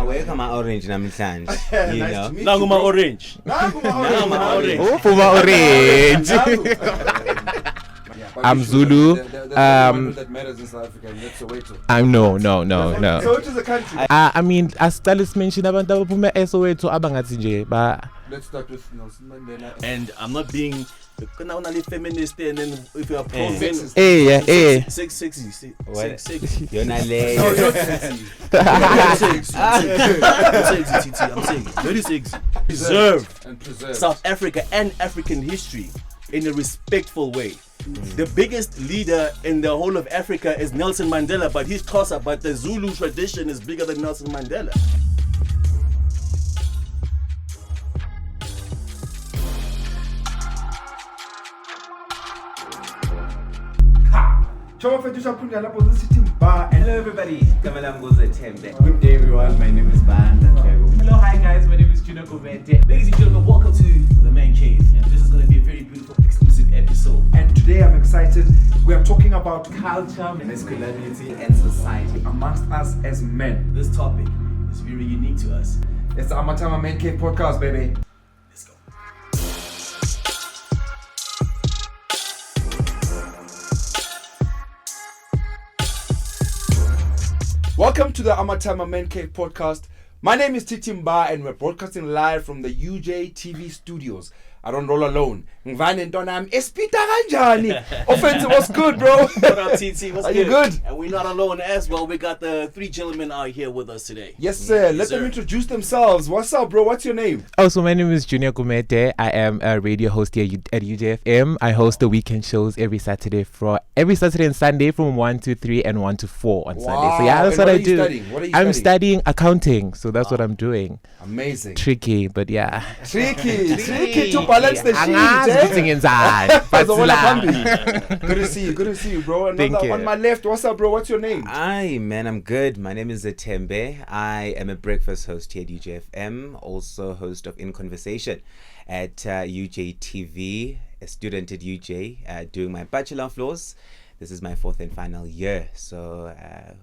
Wake up my orange namhlanje. You Nice know. to meet you, Nanguma bro. orange. Nanguma orange. Oh, Puma Orange. I'm Zulu. That matters in South Africa. That's Soweto. I'm no. So it is a country. I mean, as Talis mentioned, abantu abaphuma eSoweto abangathi nje ba. Let's start with Nelson Mandela. And I'm not being feminist and then if you're pro Sexist. sexy. You're not late. No, you're sexy. I'm saying very sexy. Preserve And preserve. South Africa and African history in a respectful way. The biggest leader in the whole of Africa is Nelson Mandela, but he's Xhosa, but the Zulu tradition is bigger than Nelson Mandela. Choma Fetusha Punda Lapo, this is TTMbha and Hello everybody. UJTV. Good day everyone, my name is Band and Hello, hi guys, my name is UJ ManCave. Ladies and gentlemen, welcome to the Man Cave, and this is going to be a very beautiful exclusive episode. And today I'm excited. We are talking about Culture, masculinity and society. amongst us as men. This topic is very unique to us. It's the Amatama Man Cave podcast, baby. Let's go. Welcome to the Amatama Man Cave podcast. My name is TTMbha and we're broadcasting live from the UJTV studios. I don't roll alone. Ngvane Ntonam, Espita kanjani? Ofentse, what's good, bro? What up, TT? What's Are you good? And we're not alone as well. We got the three gentlemen out here with us today. Yes, sir. Let Yes, them sir. introduce themselves. What's up, bro? What's your name? Oh, so my name is Junior Gumete. I am a radio host here at UJFM. I host the weekend shows every Saturday and Sunday from 1 to 3 and 1 to 4 on Sunday. So yeah, that's And what I are you do. studying? What are you I'm studying? studying accounting, so that's what I'm doing. Amazing. Tricky, but yeah. Tricky to balance the sheet, Angazi eh? inside. Good to see you, bro. Thank Another you. on my left. What's up, bro? What's your name? Hi man, I'm good. My name is TTMbha. I am a breakfast host here at UJFM, also host of In Conversation at UJTV, a student at UJ, doing my bachelor of laws. This is my fourth and final year, so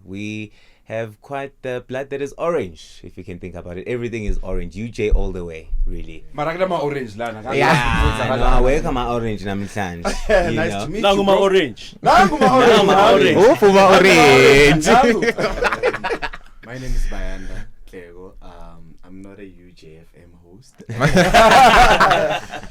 we have quite the blood that is orange, if you can think about it. Everything is orange, UJ all the way, really. Maragama orange lana. Yeah, no, wake up my orange namhlanje. You Nice know. to meet you, Nanguma bro. orange. Nanguma orange. Oh, Puma Orange. My name is Bayanda Klego. I'm not a UJFM host,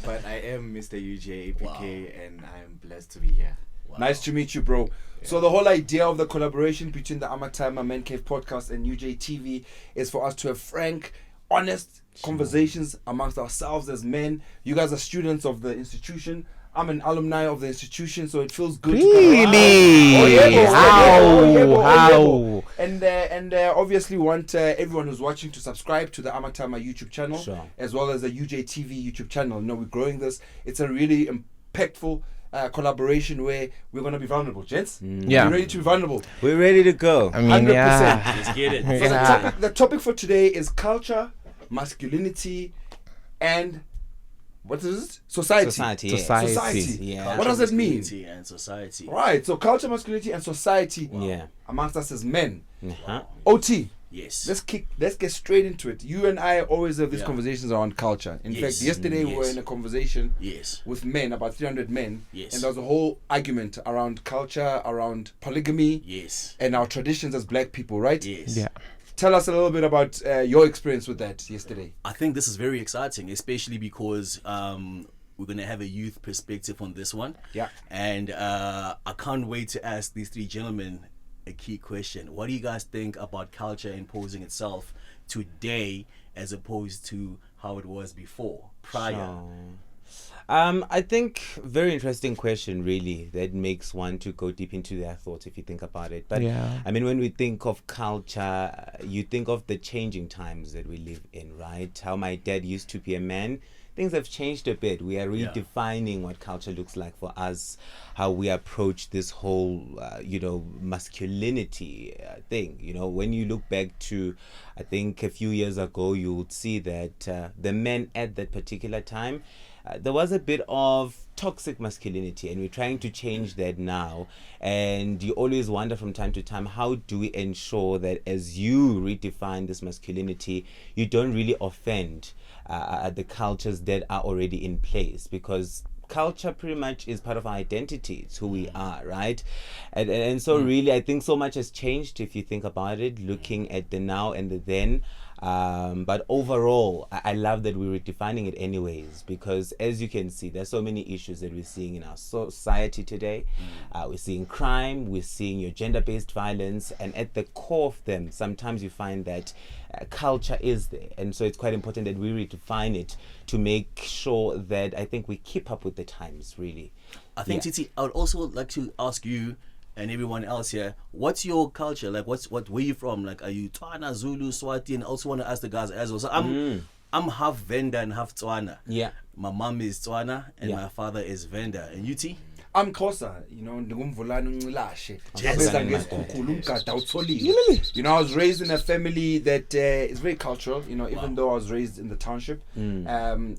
but I am Mr. UJ APK and I'm blessed to be here. Nice to meet you, bro. So the whole idea of the collaboration between the Amatama Man Cave podcast and UJTV is for us to have frank, honest conversations amongst ourselves as men. You guys are students of the institution. I'm an alumni of the institution, so it feels good. Really? Oh, yeah, bro. How? And obviously want everyone who's watching to subscribe to the Amatama YouTube channel, Sure. as well as the UJTV YouTube channel. You know, we're growing this. It's a really impactful collaboration where we're going to be vulnerable, gents. Yeah. You ready to be vulnerable? We're ready to go. I mean, 100%. yeah. Let's get it. So Yeah. the topic for today is culture, masculinity, and what is it? Society. Society. Yeah. Society. Yeah. What does that mean? Masculinity and society. Right. So culture, masculinity, and society Yeah. amongst us as men. Uh-huh. OT. Yes. Let's get straight into it. You and I always have these Yeah. conversations around culture. In Yes. fact, yesterday we were Yes. in a conversation Yes. with men, about 300 men, Yes. and there was a whole argument around culture, around polygamy, Yes. and our traditions as black people, right? Yes. Yeah. Tell us a little bit about your experience with that yesterday. I think this is very exciting, especially because we're going to have a youth perspective on this one. Yeah. And I can't wait to ask these three gentlemen a key question. What do you guys think about culture imposing itself today as opposed to how it was before, prior? I think very interesting question, really, that makes one to go deep into their thoughts if you think about it. But Yeah. I mean, when we think of culture, you think of the changing times that we live in, right? How my dad used to be a man. Things have changed a bit. We are redefining what culture looks like for us, how we approach this whole, masculinity thing. You know, when you look back to, I think a few years ago, you would see that the men at that particular time there was a bit of toxic masculinity, and we're trying to change that now. And you always wonder from time to time, how do we ensure that as you redefine this masculinity, you don't really offend the cultures that are already in place? Because culture pretty much is part of our identity. It's who we are, right? And so really, I think so much has changed if you think about it, looking at the now and the then. But overall, I love that we're redefining it anyways, because as you can see, there's so many issues that we're seeing in our society today. We're seeing crime, we're seeing your gender-based violence, and at the core of them, sometimes you find that culture is there. And so it's quite important that we redefine it to make sure that I think we keep up with the times, really. I think, Titi, I would also like to ask you and everyone else here, what's your culture? Like, where you from? Like, are you Tswana, Zulu, Swati? And I also want to ask the guys as well. So I'm half Venda and half Tswana. Yeah. My mom is Tswana and my father is Venda. And you, T? I'm closer, you know, I was raised in a family that is very cultural, you know, even though I was raised in the township. You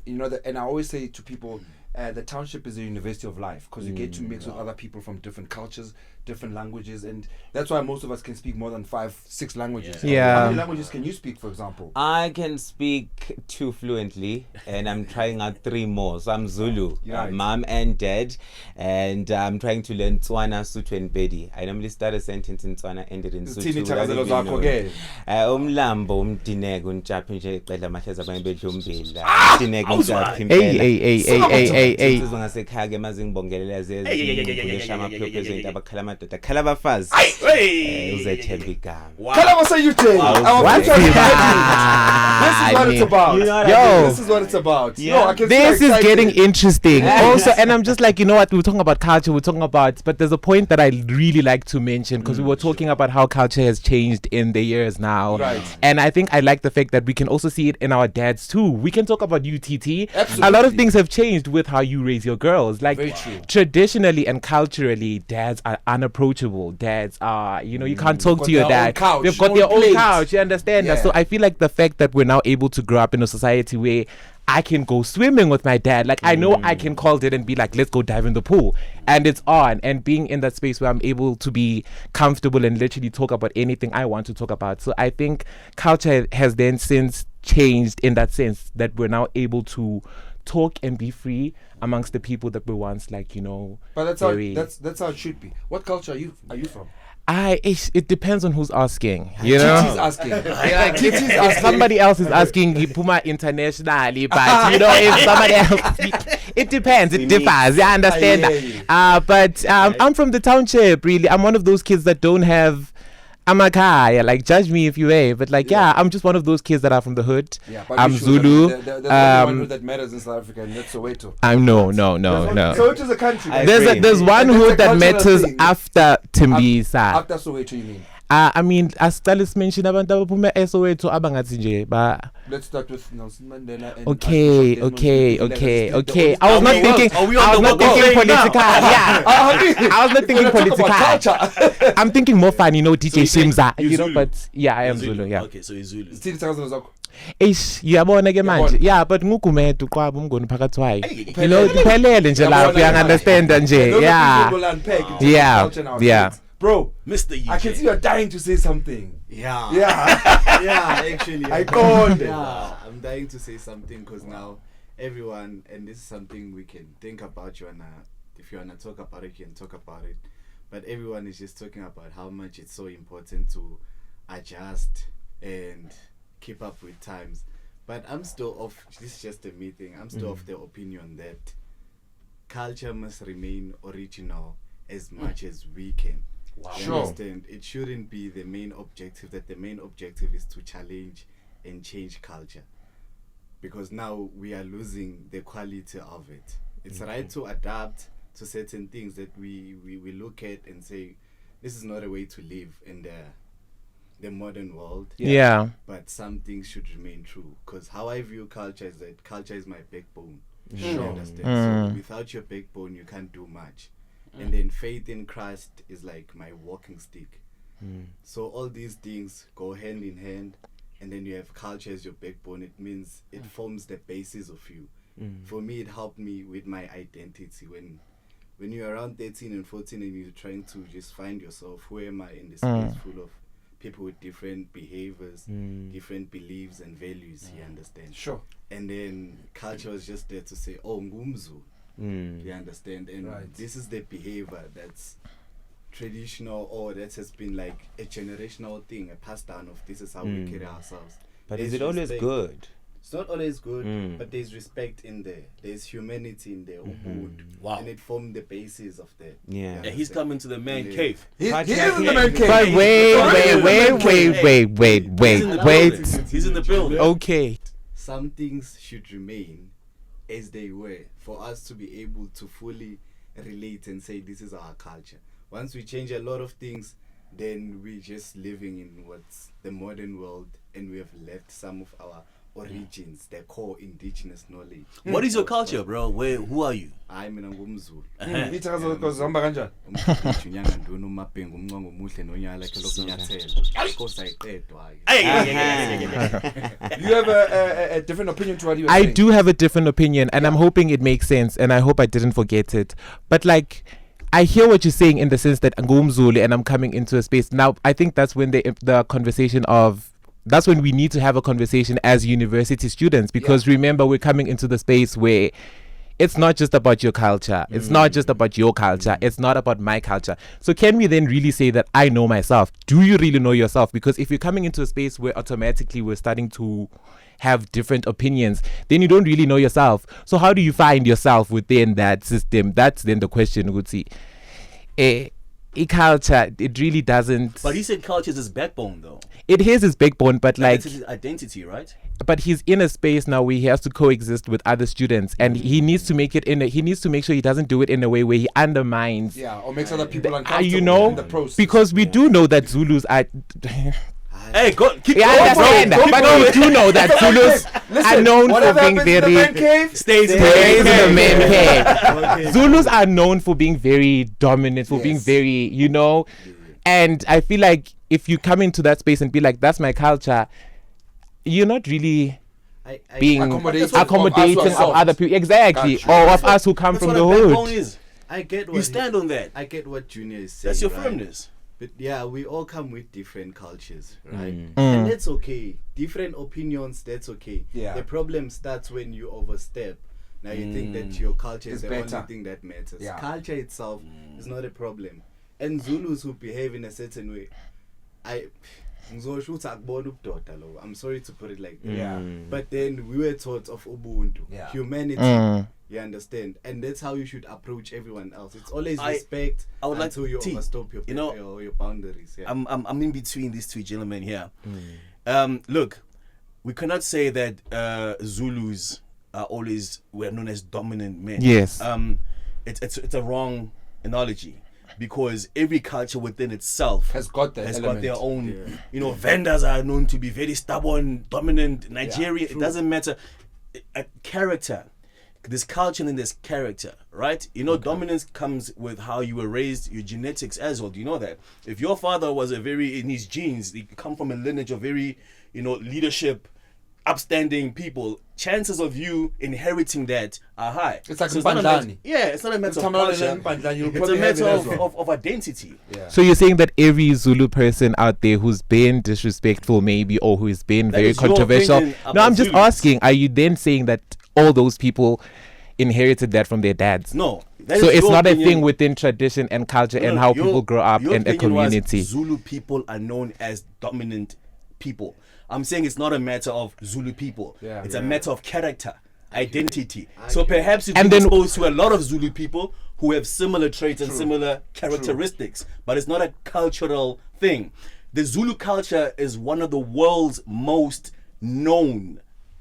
know, and I always say to people, the township is a university of life, because you get to mix with other people from different cultures, different languages, and that's why most of us can speak more than 5-6 languages. Yeah. How many languages can you speak, for example? I can speak 2 fluently, and I'm trying out 3 more. So I'm Zulu, Right. mom and dad, and I'm trying to learn Tswana, Sotho, and Pedi. I normally start a sentence in Tswana, end it in Zithini Sotho. without ithakazelo even zakho knowing. ke? Umlambo umdineko untshaphe nje qedla amahleza abanye bedlumbila. Umdineko untshaphe Hey. insizwa ngasekhaya ke maze ngibongelela zezingulesha amaphepho ezinto abakhala amadoda khala abafazi uzethemba igama. Khala basayutheni. What's This is what it? it's about. You know what I Yo. mean? This is what it's about. Yeah. No, I can see This you're is excited. getting interesting. Also, and I'm just like, you know what? We're talking about culture. We're talking about, but there's a point that I really like to mention, because we were talking about how culture has changed in the years now. Right. And I think I like the fact that we can also see it in our dads too. We can talk about UTT. Absolutely. A lot of things have changed with how you raise your girls. Like Very true. traditionally and culturally, dads are unapproachable. Dads are, you know, you can't talk got to your their own dad. couch, They've got own their own plate. couch. You understand? Yeah. So I feel like the fact that we're now able to grow up in a society where I can go swimming with my dad. Like, I know I can call it and be like, let's go dive in the pool. And it's on. And being in that space where I'm able to be comfortable and literally talk about anything I want to talk about. So I think culture has then since changed in that sense, that we're now able to talk and be free amongst the people that we once, like, you know. But that's how it should be. What culture are you from? It depends on who's asking, you know. Titi's asking. Yeah, Titi's If asking. somebody else is asking Puma internationally, but you know, if somebody else, it depends. It differs. I understand I hear that. But I'm from the township. Really, I'm one of those kids that don't have. I'm a guy. Like, judge me if you may, but like, yeah, I'm just one of those kids that are from the hood. Yeah, but I'm you should. Zulu. There's only one hood that matters in South Africa, and that's Soweto. I'm no. Soweto is a country. I man. agree. There's one It's a hood that cultural matters thing. after Timbisa. After Soweto, you mean? I mean, as Talis mentioned, abantu abaphume eSoweto abangathi nje ba. Let's start with Nelson Mandela. And Okay. I was not thinking. are we I was on not the thinking wall political. Yeah, I was not thinking political. Culture. I'm thinking more fun, you know, DJ you think Shimza, you're you know. Zulu? But yeah, I am Zulu. Zulu. Yeah. Okay, so he's Zulu. Titi ithakazelo zakho. Yabona ke manje. Yeah, but ngugumedu kwabo umngoni phakathi wayo. You know, kuphelele nje lapho, you understand nje. Those are Yeah. people will unpack in terms of Yeah. culture nowadays. Yeah. Bro, Mr. UJ. I can see you're dying to say something. Yeah. Yeah. Yeah, actually. I called it. Yeah, I'm dying to say something because now everyone, and this is something we can think about. If you wanna talk about it, you can talk about it. But everyone is just talking about how much it's so important to adjust and keep up with times. But I'm still of, this is just a me thing, I'm still of the opinion that culture must remain original as much as we can. Wow. You Sure. understand? It shouldn't be the main objective, that the main objective is to challenge and change culture. Because now we are losing the quality of it. It's right to adapt to certain things that we look at and say, this is not a way to live in the modern world. Yeah. But some things should remain true. Because how I view culture is that culture is my backbone. You Sure. understand? So without your backbone, you can't do much. And then faith in Christ is like my walking stick. So all these things go hand in hand, and then you have culture as your backbone. It means it forms the basis of you. For me, it helped me with my identity. When you're around 13 and 14 and you're trying to just find yourself, who am I in this space full of people with different behaviors, different beliefs and values, you understand? Sure. And then culture was just there to say, oh, ngumzu, you understand? And this is the behavior that's traditional, or that has been like a generational thing, a pass down of this is how we carry ourselves. But There's is it always respect. good? It's not always good, but there's respect in there. There's humanity in there. Wow. And it formed the basis of that. Yeah. And he's coming to the man cave. He is But in like- the man cave. But wait. He's in the building. Okay. Some things should remain as they were for us to be able to fully relate and say this is our culture. Once we change a lot of things, then we're just living in what's the modern world, and we have left some of our origins, the core indigenous knowledge. What is your culture, bro? Who are you? I'm in ngumzulu. Ithakazo zihamba kanjani? Unyanga ntoni uMaphengu umnqongo omuhle nonyala ke lokunyathela. Inkosi ayiqedwa ke. You have a different opinion to what you were I saying? do have a different opinion, and I'm hoping it makes sense, and I hope I didn't forget it. But like, I hear what you're saying in the sense that Ngumzulu and I'm coming into a space. Now, I think that's when the conversation of, that's when we need to have a conversation as university students, because remember, we're coming into the space where it's not just about your culture. It's not just about your culture. It's not about my culture. So can we then really say that I know myself? Do you really know yourself? Because if you're coming into a space where automatically we're starting to have different opinions, then you don't really know yourself. So how do you find yourself within that system? That's then the question, would see. Culture, it really doesn't. But he said culture is his backbone, though. It is his backbone, but like, It's his identity, right? but he's in a space now where he has to coexist with other students, and he needs to make it he needs to make sure he doesn't do it in a way where he undermines, Or makes other people uncomfortable you know, in the process. because we do know that Zulus are. Hey, go keep I going, understand bro. that, but we do know that Zulus are known for whatever being happens in the man very. cave, Stays in Stays in the the man cave. Zulus are known for being very dominant, for being very, you know, and I feel like if you come into that space and be like, that's my culture, you're not really being accommodating of other people, exactly, or of us who come That's from what the a backbone hood. is. I get what You stand on that. I get what Junior is saying. That's your right? firmness. But yeah, we all come with different cultures, right? And that's okay. Different opinions, that's okay. Yeah. The problem starts when you overstep. Now you think that your culture is It's the better. only thing that matters. Yeah. Culture itself is not a problem. And Zulus who behave in a certain way, I'm sorry to put it like that. Yeah. But then we were taught of Ubuntu, Yeah. humanity. You understand? And that's how you should approach everyone else. It's always respect I would like until you T, overstep your, you know, your boundaries. Yeah. I'm in between these two gentlemen here. Look, we cannot say that Zulus were known as dominant men. Yes. It's a wrong analogy, because every culture within itself has got that has element. got their own. You know, vendors are known to be very stubborn, dominant. Nigeria, it doesn't matter. A character. There's culture and there's character, right? You know, dominance comes with how you were raised, your genetics as well. Do you know that? If your father was in his genes, he come from a lineage of very, leadership, upstanding people, chances of you inheriting that are high. It's like it's not a matter, Mbandlani. it's not a matter of Mbandlani, culture. you'll It's a probably have matter it as well. of identity. Yeah. So you're saying that every Zulu person out there who's been disrespectful, maybe, or who's been That very is your controversial. opinion No, about I'm just Zulus. asking, are you then saying that all those people inherited that from their dads? No. that So is it's your not opinion. a thing within tradition and culture No, and no, how your- people grow up your in a opinion was community. Zulu people are known as dominant people. I'm saying it's not a matter of Zulu people. Yeah. It's Yeah. a matter of character, identity. So perhaps you've And been then- exposed to a lot of Zulu people who have similar traits and similar characteristics, but it's not a cultural thing. The Zulu culture is one of the world's most known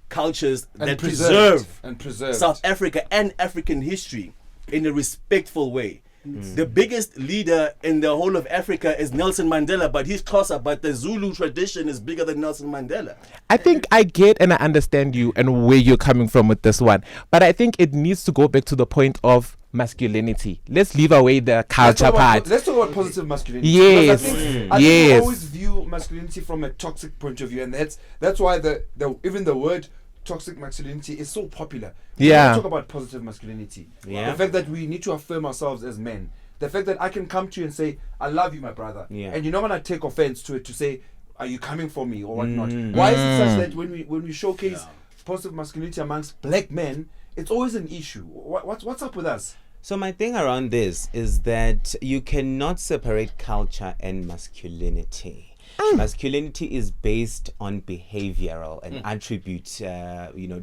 cultures that preserve and preserved. South Africa and African history in a respectful way. The biggest leader in the whole of Africa is Nelson Mandela, but he's closer. But the Zulu tradition is bigger than Nelson Mandela. I think I get and I understand you and where you're coming from with this one. But I think it needs to go back to the point of masculinity. Let's leave away the culture part. Let's talk about positive masculinity. Yes. Because I think we Yes. always view masculinity from a toxic point of view, and that's why the even the word toxic masculinity is so popular. Yeah. We talk about positive masculinity. Yeah. The fact that we need to affirm ourselves as men. The fact that I can come to you and say, I love you, my brother. Yeah. And you're not going to take offense to it to say, are you coming for me or whatnot? Why is it such that when we showcase positive masculinity amongst black men, it's always an issue? What's up with us? So my thing around this is that you cannot separate culture and masculinity. Masculinity is based on behavioral and attribute,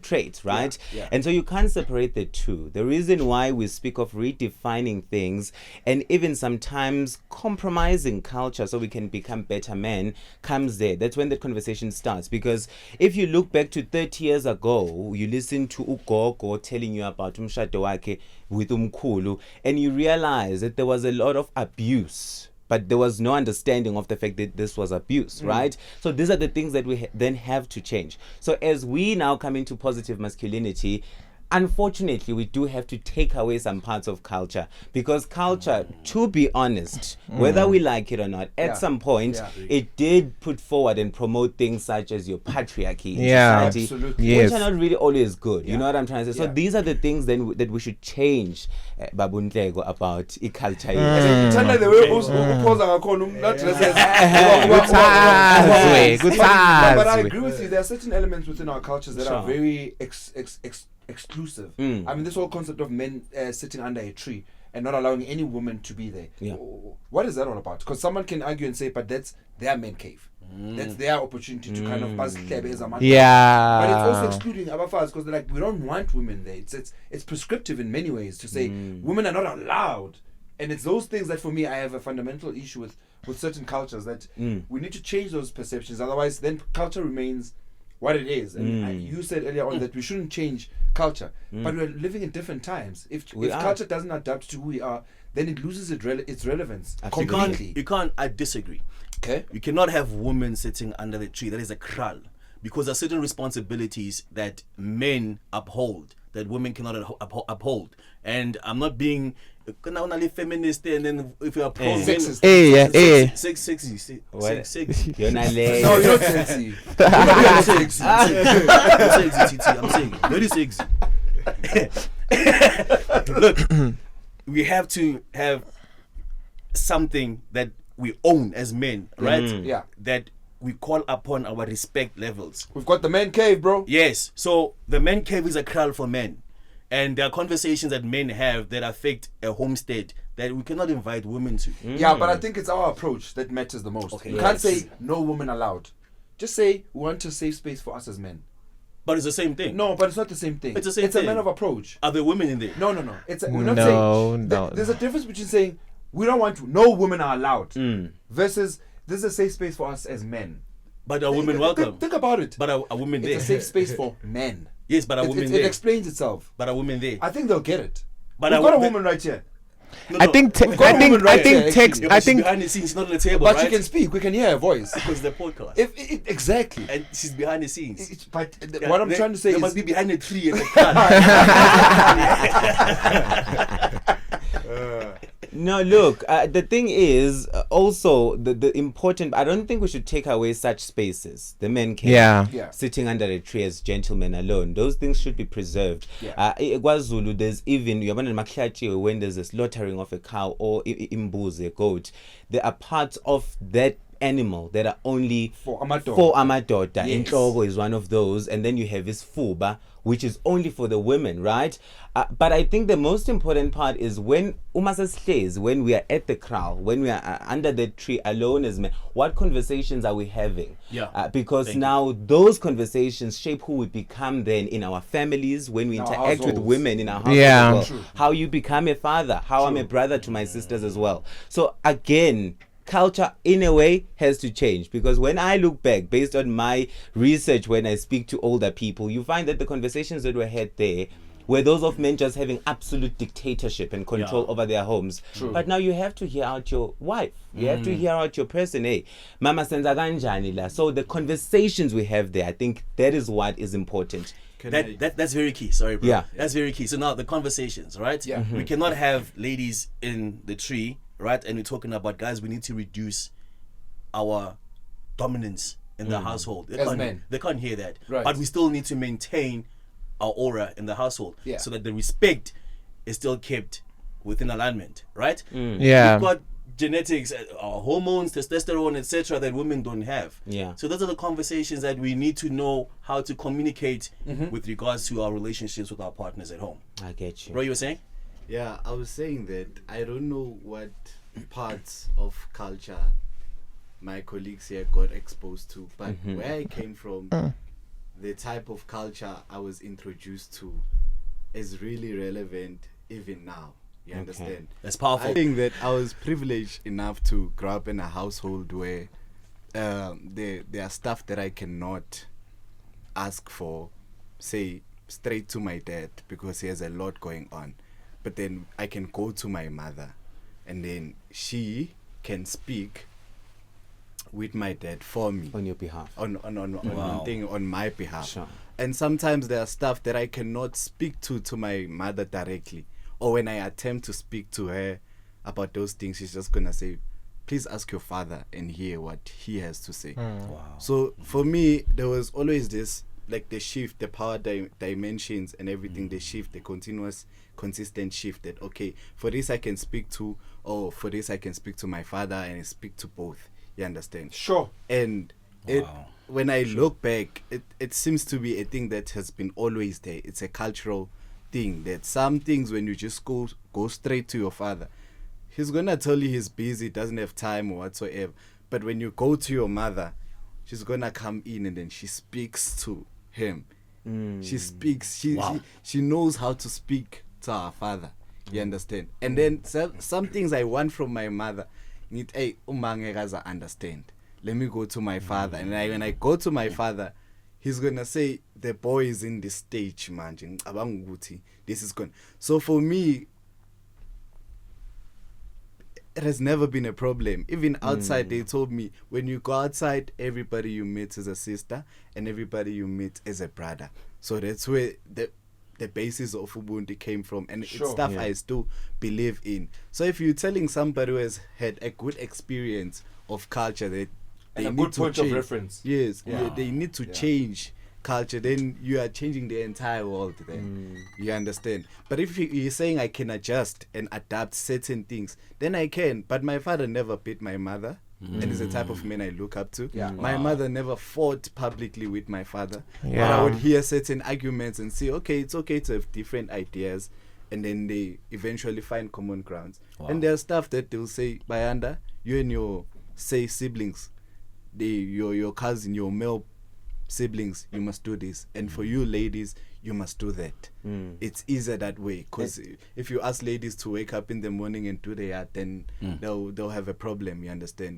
traits, right? Yeah. And so you can't separate the two. The reason why we speak of redefining things and even sometimes compromising culture so we can become better men comes there. That's when the conversation starts. Because if you look back to 30 years ago, you listen to ugogo telling you about umshado wake with umkhulu, and you realize that there was a lot of abuse. But there was no understanding of the fact that this was abuse, right? So these are the things that we then have to change. So as we now come into positive masculinity, unfortunately, we do have to take away some parts of culture, because culture, to be honest, whether we like it or not, at some point, it did put forward and promote things such as your patriarchy in society, absolutely. which are not really always good. You know what I'm trying to say? So these are the things then that we should change, Babuntlego, about culture. Tell like the way upose ngakhona not but I agree with you. There are certain elements within our cultures that are very exclusive. I mean, this whole concept of men sitting under a tree and not allowing any woman to be there. Yeah. What is that all about? Because someone can argue and say, but that's their man cave. That's their opportunity to kind of buzz as a man. Yeah. But it's also excluding other fathers because they're like, we don't want women there. It's prescriptive in many ways to say women are not allowed. And it's those things that for me I have a fundamental issue with certain cultures that we need to change those perceptions. Otherwise, then culture remains what it is. And you said earlier on that we shouldn't change culture, but we're living in different times. If culture doesn't adapt to who we are, then it loses its relevance completely. You can't. I disagree. Okay. You cannot have women sitting under the tree. That is a kral, because there are certain responsibilities that men uphold that women cannot uphold. And I'm not being feminist, and then if you are pro women, Sexist. sexy. You're not late. No, you're not sexy. You're not sexy. I'm saying very sexy. Look, we have to have something that we own as men, right? Yeah. That we call upon our respect levels. We've got the man cave, bro. Yes. So the man cave is a kraal for men. And there are conversations that men have that affect a homestead that we cannot invite women to. Yeah, but I think it's our approach that matters the most. Okay. You can't say no woman allowed. Just say we want a safe space for us as men. But it's the same thing. No, but it's not the same thing. It's the same It's thing. a man of approach. Are there women in there? No. We're not No, saying. no. There's a difference between saying we don't want to. No women are allowed. Versus this is a safe space for us as men. But are women welcome? Think about it. But are women there? It's a safe space for men. Yes, but are women It there? explains itself. But are women there? I think they'll get it. But We've are got a wo- woman right here. No, I no. think We've got a woman right here, text. actually. Yeah, I but she's think behind the scenes, not on the table, But right? she can speak. We can hear her voice. because the podcast. Exactly. And she's behind the scenes. But Yeah, what I'm trying to say they is must be behind the tree and the car. No, look, the thing is also the important, I don't think we should take away such spaces. The men can Yeah. sitting under a tree as gentlemen alone. Those things should be preserved. Yeah. KwaZulu, there's even, when there's a slaughtering of a cow or imbuzi, a goat, there are parts of that animal that are only For amadoda. for amadoda. Yes. Inhloko is one of those, and then you have this fuba, which is only for the women, right? But I think the most important part is when when we are at the kraal, when we are under the tree alone as men, what conversations are we having? Yeah. Because Thank now those conversations shape who we become then in our families, when we In our interact with households. women in our household Yeah. as well. True. How you become a father, how I'm a brother to my sisters as well. So again, culture in a way has to change, because when I look back based on my research, when I speak to older people, you find that the conversations that were had there were those of men just having absolute dictatorship and control over their homes. But now you have to hear out your wife, you have to hear out your person. Hey, mama senza kanjani la. So the conversations we have there, I think that is what is important. That's very key. Sorry, bro. Yeah. That's very key. So now the conversations, right? Yeah. We cannot have ladies in the tree, right? And we're talking about, guys, we need to reduce our dominance in the household. As men. They can't hear that. Right. But we still need to maintain our aura in the household Yeah. so that the respect is still kept within alignment, right? Yeah. We've got genetics, hormones, testosterone, etc. that women don't have. Yeah. So those are the conversations that we need to know how to communicate with regards to our relationships with our partners at home. I get you. Bro, you were saying? Yeah, I was saying that I don't know what parts of culture my colleagues here got exposed to, but where I came from, the type of culture I was introduced to is really relevant even now. You understand? That's powerful. I think that I was privileged enough to grow up in a household where there are stuff that I cannot ask for, say, straight to my dad because he has a lot going on. But then I can go to my mother and then she can speak with my dad for me On your behalf. on Wow. thing on my behalf. Sure. And sometimes there are stuff that I cannot speak to my mother directly, or when I attempt to speak to her about those things, she's just gonna say, please ask your father and hear what he has to say. Wow. So for me, there was always this, like the shift, the power dimensions and everything, the shift, the continuous consistent shift that, okay, for this I can speak to, or for this I can speak to my father, and I speak to both. You understand? Sure. And when I look back, it seems to be a thing that has been always there. It's a cultural thing that some things, when you just go straight to your father, he's gonna tell you he's busy, doesn't have time or whatsoever. But when you go to your mother, she's gonna come in and then she speaks to him. She speaks. She knows how to speak to her father. You understand? And then some things I want from my mother, need understand. Let me go to my father. And when I go to my father, he's gonna say, the boy is in this stage, man. This is going. So for me, it has never been a problem. Even outside, they told me, when you go outside, everybody you meet is a sister and everybody you meet is a brother. So that's where the basis of Ubuntu came from, and it's stuff I still believe in. So if you're telling somebody who has had a good experience of culture, that they And a need good to point change, of reference. yes, Yeah. they need to change culture, then you are changing the entire world then. You understand? But if you're saying I can adjust and adapt certain things, then I can. But my father never beat my mother, and is the type of man I look up to. Yeah. My mother never fought publicly with my father. But Yeah. I would hear certain arguments and say, okay, it's okay to have different ideas, and then they eventually find common grounds. And there's stuff that they'll say, Bayanda, you and your, say, siblings, your cousin, your male siblings, you must do this, and for you ladies, you must do that. It's easier that way, because if you ask ladies to wake up in the morning and do their art, then they'll have a problem. You understand?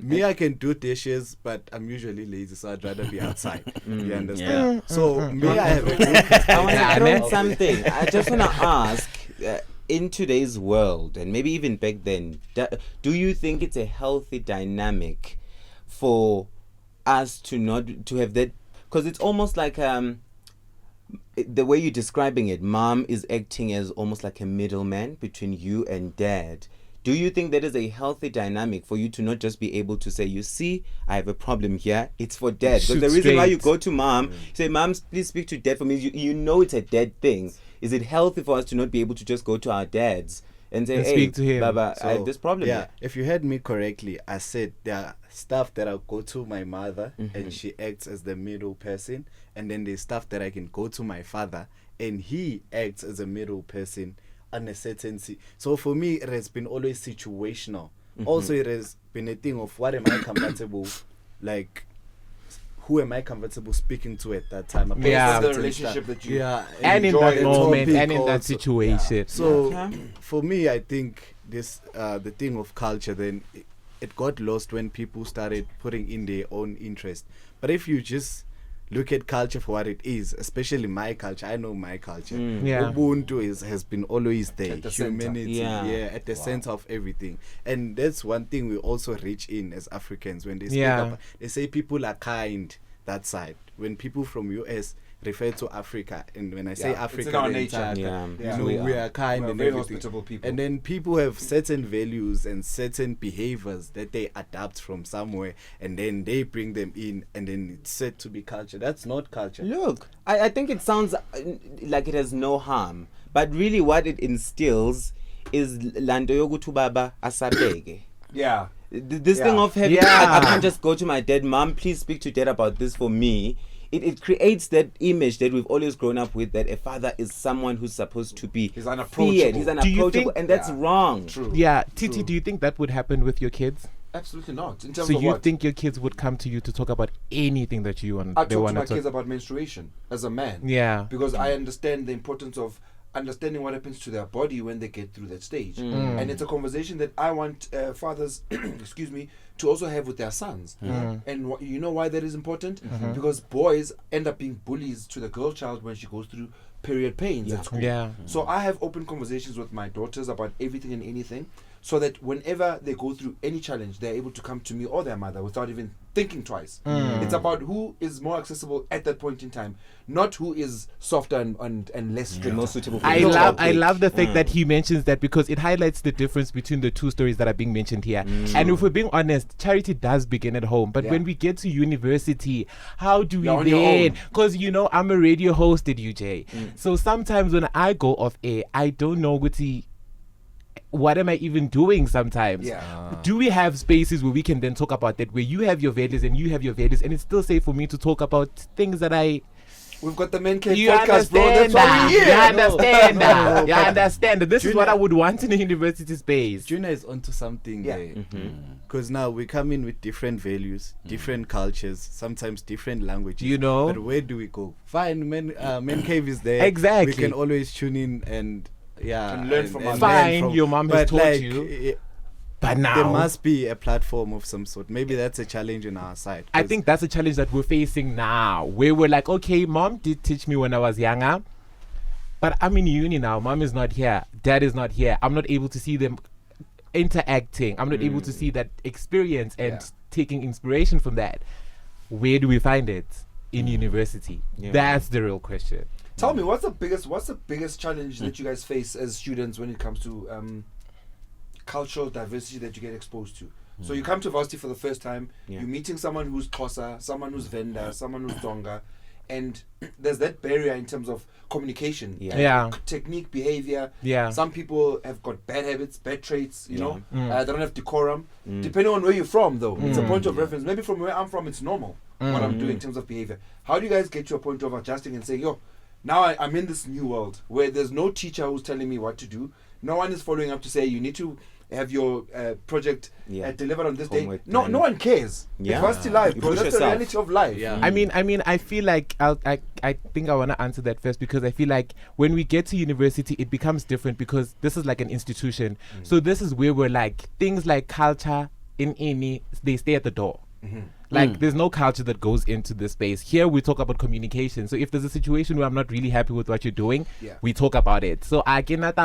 Me, I can do dishes, but I'm usually lazy, so I'd rather be outside. You understand? So me, I have a good I want to Yeah, throw man. in something. I just want to ask, in today's world, and maybe even back then, do you think it's a healthy dynamic for us to not to have that? Because it's almost like the way you're describing it, mom is acting as almost like a middleman between you and dad. Do you think that is a healthy dynamic for you to not just be able to say, you see, I have a problem here, it's for dad? Because Shoot the reason why you straight. go to mom, you say, mom, please speak to dad for me. You know it's a dad thing. Is it healthy for us to not be able to just go to our dads and say, And hey, speak to him? Baba, I have So, this problem Yeah, here. if you heard me correctly, I said there are stuff that I'll go to my mother and she acts as the middle person, and then there's stuff that I can go to my father and he acts as a middle person on a certain so for me it has been always situational. Also, it has been a thing of what am I comfortable, like who am I comfortable speaking to at that time about Yeah. The certain relationship stuff. that you And in enjoy that the moment, topic and in that also. situation. So Okay. for me, I think this the thing of culture, then it got lost when people started putting in their own interest. But if you just look at culture for what it is, especially my culture, I know my culture. Yeah. Ubuntu has been always there. At the center. Humanity, Yeah. at the center of everything. And that's one thing we also reach in as Africans when they speak Yeah. about, they say people are kind that side. When people from US refer to Africa, and when I say Yeah, it's Africa, in our the nature. entire- Yeah. Yeah. you know, we are kind We're and very everything. hospitable people. And then people have certain values and certain behaviors that they adapt from somewhere, and then they bring them in, and then it's said to be culture. That's not culture. Look, I think it sounds like it has no harm, but really what it instills is lando yokuthi baba asabeke. Yeah. This thing Yeah. of having, I can't just go to my dad, Mom, please speak to dad about this for me. It creates that image that we've always grown up with, that a father is someone who's supposed to be He's unapproachable. feared, he's Do you unapproachable, think- and that's Yeah. wrong. True. Yeah, Titi, True. do you think that would happen with your kids? Absolutely not. In terms So of you what? think your kids would come to you to talk about anything that you want? I they talk to want my to kids about menstruation as a man. Yeah. Because I understand the importance of understanding what happens to their body when they get through that stage. And it's a conversation that I want fathers, excuse me, to also have with their sons. And you know why that is important? Because boys end up being bullies to the girl child when she goes through period pains at school. Yeah. So I have open conversations with my daughters about everything and anything, so that whenever they go through any challenge, they're able to come to me or their mother without even thinking twice. It's about who is more accessible at that point in time, not who is softer and less strict. More suitable for I the love topic. the fact that he mentions that, because it highlights the difference between the two stories that are being mentioned here. And if we're being honest, charity does begin at home. But Yeah. when we get to university, how do we You're on your then? own. Because I'm a radio host at UJ. So sometimes when I go off air, I don't know what am I even doing sometimes? Yeah. Do we have spaces where we can then talk about that, where you have your values and you have your values, and it's still safe for me to talk about things that We've got the ManCave you podcast, bro. understand That's why that. we're here. You understand that. You understand that. This is Junior- what I would want in a university space. Junior is onto something Yeah. there. Because now we come in with different values, different cultures, sometimes different languages. You know? But where do we go? Fine, ManCave is there. Exactly. We can always tune in and And learn from us. Fine, your mom has but taught like, you. But now, there must be a platform of some sort. Maybe that's a challenge on our side. I 'cause think that's a challenge that we're facing now, where we're like, okay, mom did teach me when I was younger, but I'm in uni now. Mom is not here. Dad is not here. I'm not able to see them interacting. I'm not able to see that experience and Yeah. taking inspiration from that. Where do we find it? In university. Yeah. That's the real question. Tell me, what's the biggest challenge that you guys face as students when it comes to cultural diversity that you get exposed to? So you come to varsity for the first time, Yeah. you're meeting someone who's Xhosa, someone who's Venda, someone who's Tonga, and there's that barrier in terms of communication, Yeah. Yeah. technique, behavior. Yeah. Some people have got bad habits, bad traits, you know, Mm. they don't have decorum. Depending on where you're from, though, it's a point of reference. Maybe from where I'm from, it's normal what I'm doing in terms of behavior. How do you guys get to a point of adjusting and saying, yo, now I'm in this new world where there's no teacher who's telling me what to do. No one is following up to say you need to have your project Yeah. delivered on this Homework day. No done. one cares. Yeah. It's varsity life, You bro. push That's the yourself. reality of life. Yeah. I mean, I feel like I think I want to answer that first, because I feel like when we get to university, it becomes different, because this is like an institution. So this is where we're like, things like culture in any, they stay at the door. Like there's no culture that goes into this space. Here we talk about communication. So if there's a situation where I'm not really happy with what you're doing, Yeah. we talk about it. So I cannot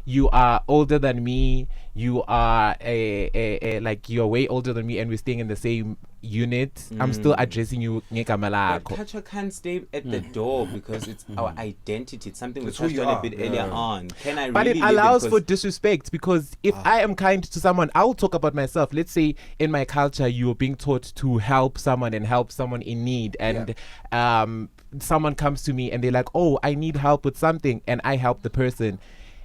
you are older than me, you are like you're way older than me, and we're staying in the same unit. I'm still addressing you ngegama But lakho. culture can't stay at the door because it's our identity. It's something we It's who touched you on a are. bit earlier on. Can I But really it live allows because for disrespect, because if I am kind to someone, I'll talk about myself. Let's say in my culture, you're being taught to help someone and help someone in need, and someone comes to me and they're like, oh, I need help with something, and I help the person.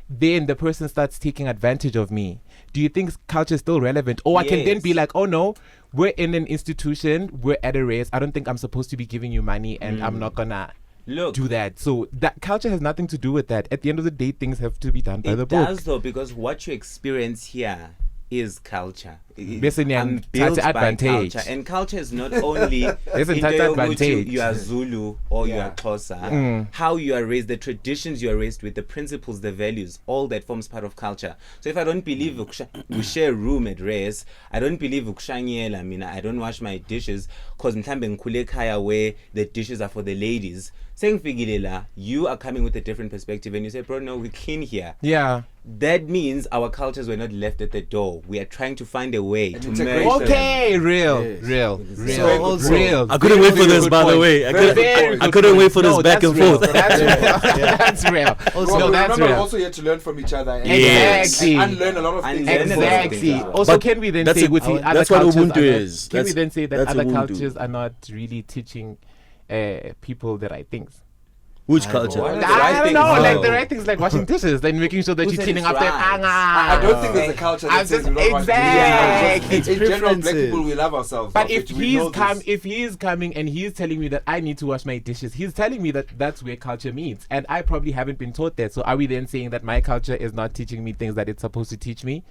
Then the person starts taking advantage of me. Do you think culture is still relevant? Or I can then be Yes. like, oh no, we're in an institution, we're at a race. I don't think I'm supposed to be giving you money, and I'm not gonna Look, do that. So that culture has nothing to do with that. At the end of the day, things have to be done by the it book. does though, because what you experience here is culture. Bese I'm niyangithatha built by advantage. culture, and culture is not only There's into entire yokuthi advantage. you are Zulu or you Yeah. are Xhosa, how you are raised, the traditions you are raised with, the principles, the values, all that forms part of culture. So if I don't believe we share a room at race, I don't believe ukushanyela, I don't wash my dishes because mhlambe ngikhule ekhaya where the dishes are for the ladies. Sengifikile la, you are coming with a different perspective and you say, bro, no, we clean here. Yeah. that means our cultures were not left at the door. We are trying to find a way to merge integration. them. Okay, real. So also- real. I couldn't wait for this, by the way. I couldn't wait for this back and forth. That's real. That's real. Well, No, that's remember, we're real. also here to learn from each other and, Exactly. and unlearn a lot of things. Unlearn a lot of Exactly. things. Also, But can we then that's say a- with the other that's what cultures Ubuntu are not- is. Can we That's- then say that that's other Ubuntu. cultures are not really teaching people the right things? Which culture? What? The I right don't things, know, no. like the right things, like washing dishes, then making sure that Who you're said cleaning it's up their right? I don't think there's a culture that I'm says just- we don't want to do exactly. this. In general, black Preferences. people, we love ourselves. But of if which we know this. if he's coming and he's telling me that I need to wash my dishes, he's telling me that that's where culture meets, and I probably haven't been taught that. So are we then saying that my culture is not teaching me things that it's supposed to teach me?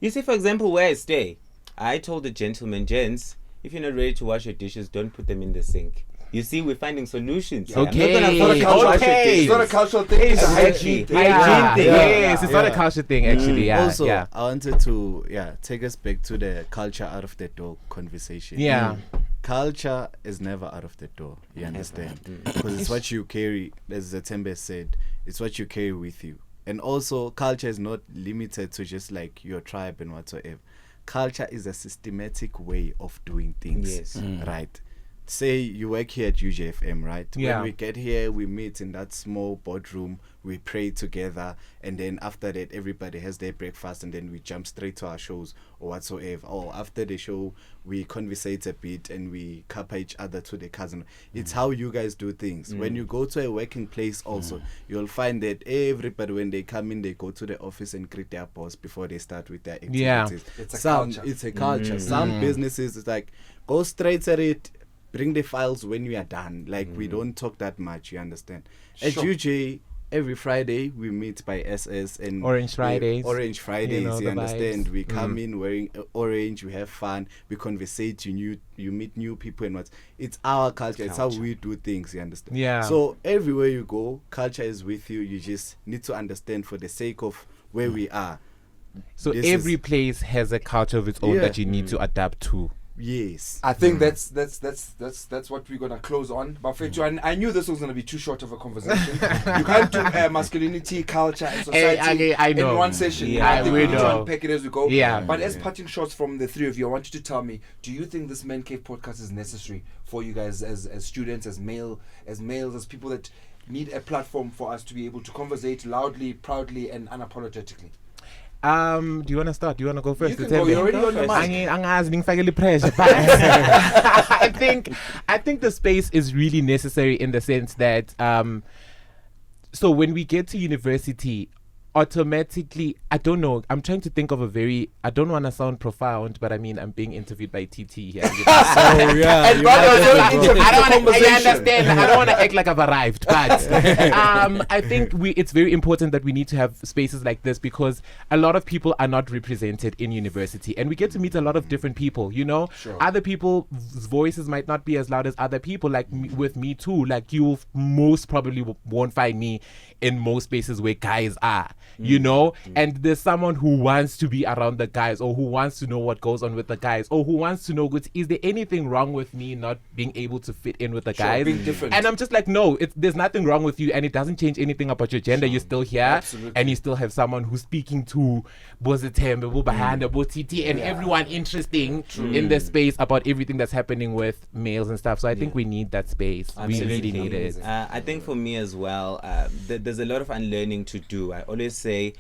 You see, for example, where I stay, I told the gentleman, gents, if you're not ready to wash your dishes, don't put them in the sink. You see, we're finding solutions. Okay. I'm not gonna It's not a force cultural wash your thing. It's dishes. not a cultural thing. It's a hygiene thing. Hygiene thing. Yes, it's not a Yeah. culture thing actually. Yeah, Also, yeah. I wanted to take us back to the culture out of the door conversation. Yeah. Culture is never out of the door. You understand? Because it's what you carry, as Zatembe said, it's what you carry with you. And also, culture is not limited to just like your tribe and whatsoever. Culture is a systematic way of doing things. Yes. Right. Say you work here at UJFM, right? Yeah. When we get here, we meet in that small boardroom, we pray together, and then after that, everybody has their breakfast, and then we jump straight to our shows or whatsoever. Or after the show, we conversate a bit and we kappa each other to the cousin. It's how you guys do things. When you go to a working place also, you'll find that everybody, when they come in, they go to the office and greet their boss before they start with their activities. Yeah. It's a Some, culture. it's a culture. Some businesses, it's like, go straight at it, bring the files when we are done. Like, we don't talk that much, you understand? At Sure. UJ, every Friday, we meet by SS and Orange Fridays. Orange Fridays, know, you the understand? vibes. We come in wearing orange, we have fun, we conversate, you meet new people and what. It's our culture, it's how we do things, you understand? Yeah. So everywhere you go, culture is with you. You just need to understand for the sake of where we are. So This every is- place has a culture of its own Yeah. that you need to adapt to. Yes. I think that's what we're gonna close on. But Fetu, I knew this was gonna be too short of a conversation. You can't do masculinity, culture, and society I know. in one session. Yeah, I think we need to know. unpack it as we go. Yeah. But as parting shots from the three of you, I want you to tell me: do you think this Man Cave podcast is necessary for you guys as students, as males, as people that need a platform for us to be able to conversate loudly, proudly, and unapologetically? Do you want to start? Do you want to go first? You can go. You're already on your mic. Angazi pressure. But I think the space is really necessary in the sense that so when we get to university, automatically, I don't know, I'm trying to think of I don't want to sound profound, but I mean, I'm being interviewed by TT here. So yeah. And by the way, don't interrupt I the don't want to conversation. understand. I don't want to act like I've arrived, but I think it's very important that we need to have spaces like this because a lot of people are not represented in university, and we get to meet a lot of different people. You know, Sure. other people's voices might not be as loud as other people. Like with me too. Like you most probably won't find me in most spaces where guys are. You know, and there's someone who wants to be around the guys, or who wants to know what goes on with the guys, or who wants to know, is there anything wrong with me not being able to fit in with the Sure, guys? being different. And I'm just like, no, there's nothing wrong with you, and it doesn't change anything about your gender. You're still here, Absolutely. and you still have someone who's speaking to Bozitembe, Bubahanda, Botiti, and everyone interesting in the space about everything that's happening with males and stuff. So I think we need that space. We really need it. I think for me as well, there's a lot of unlearning to do. I always say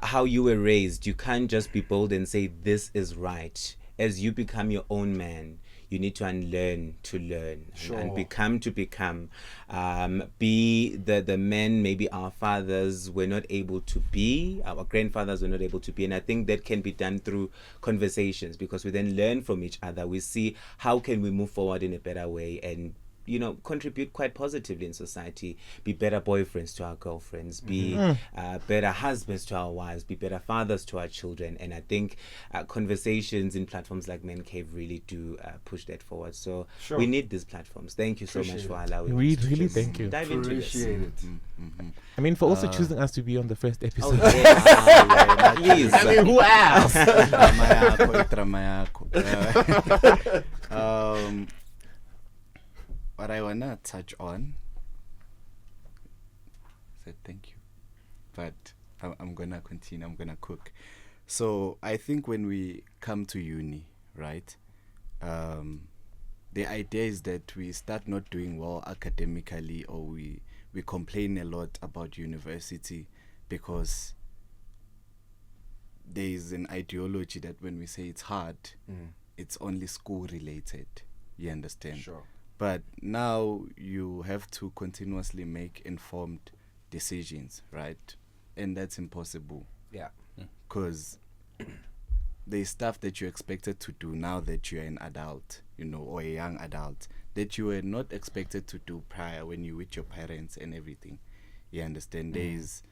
how you were raised, you can't just be bold and say this is right. As you become your own man, you need to unlearn to learn and become to become. Be the men maybe our fathers were not able to be, our grandfathers were not able to be. And I think that can be done through conversations, because we then learn from each other. We see how can we move forward in a better way and contribute quite positively in society, be better boyfriends to our girlfriends, be better husbands to our wives, be better fathers to our children. And I think conversations in platforms like Man Cave really do push that forward. So we need these platforms. Thank you so much for allowing We us to really just thank you. dive into this. Appreciate it. I mean, for also choosing us to be on the first episode. Please. I mean, who else? What I wanna touch on, said thank you, but I'm gonna continue. I'm gonna cook. So I think when we come to uni, right? The idea is that we start not doing well academically, or we complain a lot about university because there is an ideology that when we say it's hard, it's only school related. You understand? Sure. But now you have to continuously make informed decisions, right? And that's impossible Yeah. because there's stuff that you're expected to do now that you're an adult, or a young adult, that you were not expected to do prior when you were with your parents and everything. You understand? There's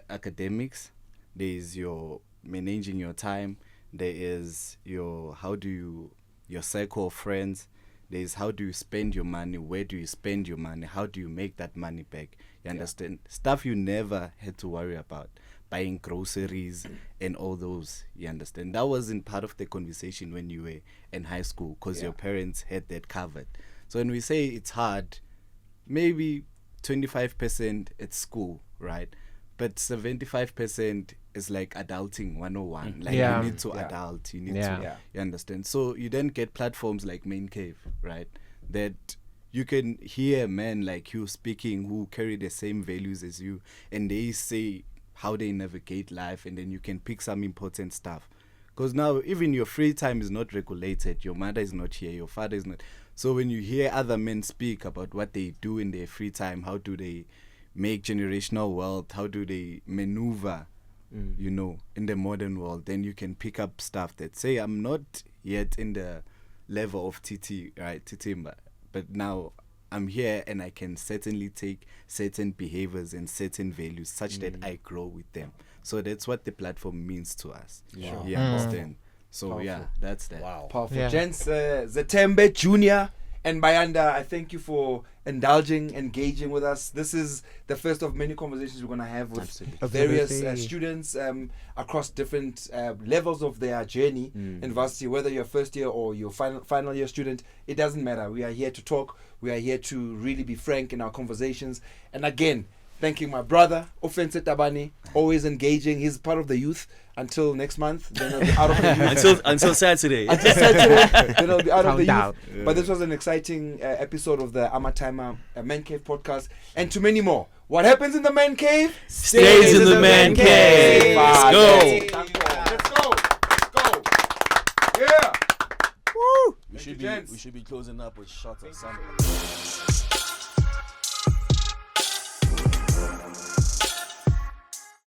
academics, there's your managing your time, there is your circle of friends, there's how do you spend your money, where do you spend your money, how do you make that money back. You understand? Stuff you never had to worry about, buying groceries and all those. You understand? That wasn't part of the conversation when you were in high school because your parents had that covered. So when we say it's hard, maybe 25% at school, right? But 75% is like adulting 101. Like Yeah. you need to adult. You need Yeah. to. Yeah. You understand? So you then get platforms like ManCave, right? That you can hear men like you speaking who carry the same values as you, and they say how they navigate life, and then you can pick some important stuff. Because now even your free time is not regulated. Your mother is not here. Your father is not. So when you hear other men speak about what they do in their free time, how do they make generational wealth, how do they maneuver, in the modern world, then you can pick up stuff that say, I'm not yet in the level of TTMbha, but now I'm here and I can certainly take certain behaviors and certain values such that I grow with them. So that's what the platform means to us. Sure. You understand? So Powerful. yeah, that's that. Wow. Powerful. Yeah. Gents, Zetembe Jr. and Bayanda, I thank you for engaging with us. This is the first of many conversations we're going to have with Absolutely. various Absolutely. students across different levels of their journey in varsity, whether you're first year or you're final year student. It doesn't matter. We are here to talk. We are here to really be frank in our conversations. And again, thanking my brother, Ofentse Tabane, always engaging. He's part of the youth until next month. Then he'll be out of the youth. Until Saturday. Until Saturday, then he'll be out of the Count youth. down. But this was an exciting episode of the UJTV Man Cave podcast, and to many more. What happens in the Man Cave Stays in the Man Cave. Let's go. Let's go. Let's go. Yeah. Woo. We Thank you, gents. should be closing up with shots of something.